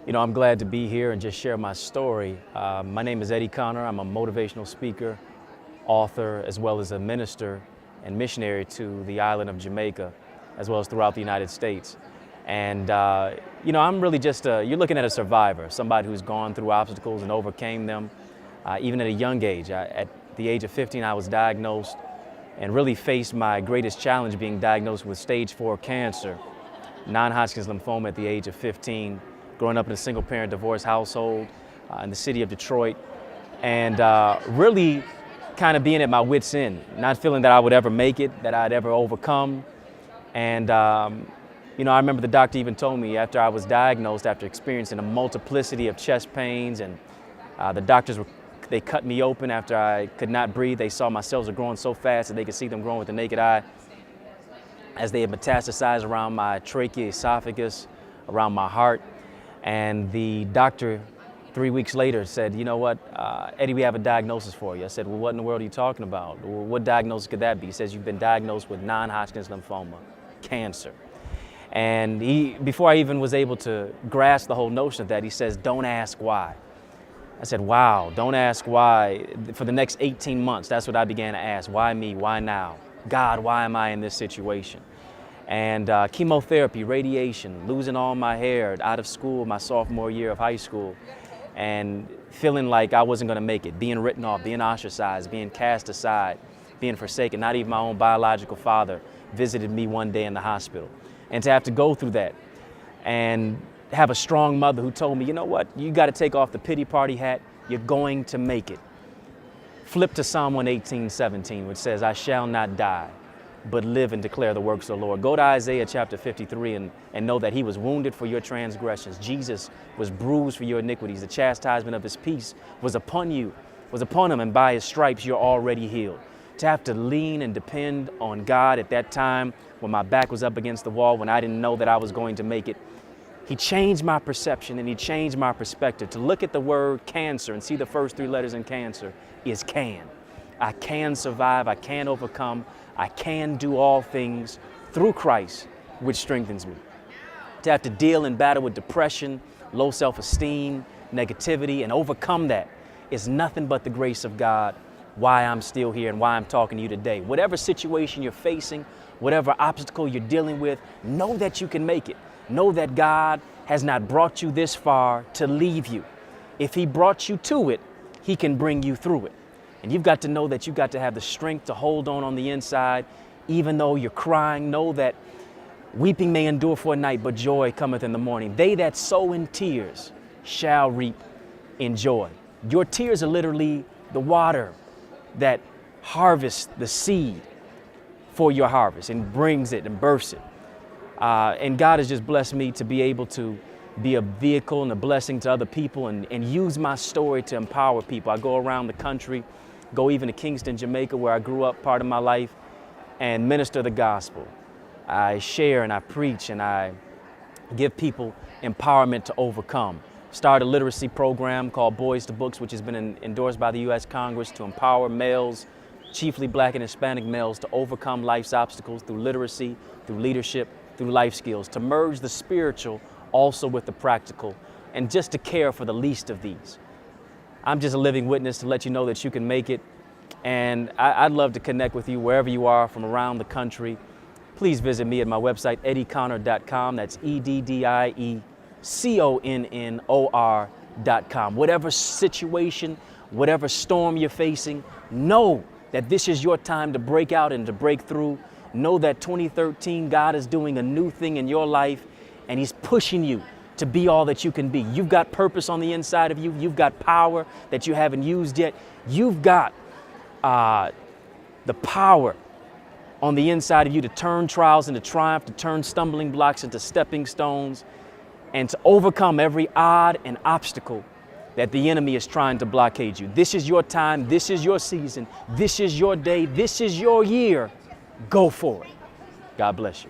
I'm glad to be here and just share my story. My name is Eddie Connor. I'm a motivational speaker, author, as well as a minister and missionary to the island of Jamaica, as well as throughout the United States. And, I'm really just you're looking at a survivor, somebody who's gone through obstacles and overcame them, even at a young age. At the age of 15, I was diagnosed and really faced my greatest challenge, being diagnosed with stage 4 cancer, non-Hodgkin's lymphoma at the age of 15, growing up in a single-parent divorce household in the city of Detroit, and really kind of being at my wit's end, not feeling that I would ever make it, that I'd ever overcome. And I remember the doctor even told me after I was diagnosed, after experiencing a multiplicity of chest pains, and the doctors they cut me open after I could not breathe. They saw my cells were growing so fast that they could see them growing with the naked eye, as they had metastasized around my trachea, esophagus, around my heart. And the doctor 3 weeks later said, "You know what, Eddie, we have a diagnosis for you." I said, "Well, what in the world are you talking about? Well, what diagnosis could that be?" He says, "You've been diagnosed with non-Hodgkin's lymphoma, cancer." And before I even was able to grasp the whole notion of that, he says, "Don't ask why." I said, "Wow, don't ask why." For the next 18 months, that's what I began to ask. Why me? Why now? God, why am I in this situation? And chemotherapy, radiation, losing all my hair, out of school my sophomore year of high school, and feeling like I wasn't gonna make it, being written off, being ostracized, being cast aside, being forsaken. Not even my own biological father visited me one day in the hospital. And to have to go through that and have a strong mother who told me, "You know what, you gotta take off the pity party hat, you're going to make it." Flip to Psalm 118:17, which says, "I shall not die, but live and declare the works of the Lord." Go to Isaiah chapter 53 and know that he was wounded for your transgressions. Jesus was bruised for your iniquities. The chastisement of his peace was upon him, and by his stripes you're already healed. To have to lean and depend on God at that time when my back was up against the wall, when I didn't know that I was going to make it, he changed my perception and he changed my perspective. To look at the word cancer and see the first 3 letters in cancer is can. I can survive, I can overcome, I can do all things through Christ, which strengthens me. To have to deal and battle with depression, low self-esteem, negativity, and overcome that is nothing but the grace of God, why I'm still here and why I'm talking to you today. Whatever situation you're facing, whatever obstacle you're dealing with, know that you can make it. Know that God has not brought you this far to leave you. If he brought you to it, he can bring you through it. And you've got to know that you've got to have the strength to hold on the inside, even though you're crying. Know that weeping may endure for a night, but joy cometh in the morning. They that sow in tears shall reap in joy. Your tears are literally the water that harvests the seed for your harvest and brings it and births it. And God has just blessed me to be able to be a vehicle and a blessing to other people and use my story to empower people. I go around the country, go even to Kingston, Jamaica, where I grew up part of my life, and minister the gospel. I share and I preach and I give people empowerment to overcome. Start a literacy program called Boys to Books, which has been endorsed by the U.S. Congress to empower males, chiefly Black and Hispanic males, to overcome life's obstacles through literacy, through leadership, through life skills, to merge the spiritual also with the practical, and just to care for the least of these. I'm just a living witness to let you know that you can make it, and I'd love to connect with you wherever you are from around the country. Please visit me at my website, eddieconnor.com. That's EDDIECONNOR.com. Whatever situation, whatever storm you're facing, know that this is your time to break out and to break through. Know that 2013, God is doing a new thing in your life, and he's pushing you to be all that you can be. You've got purpose on the inside of you. You've got power that you haven't used yet. You've got the power on the inside of you to turn trials into triumph, to turn stumbling blocks into stepping stones, and to overcome every odd and obstacle that the enemy is trying to blockade you. This is your time. This is your season. This is your day. This is your year. Go for it. God bless you.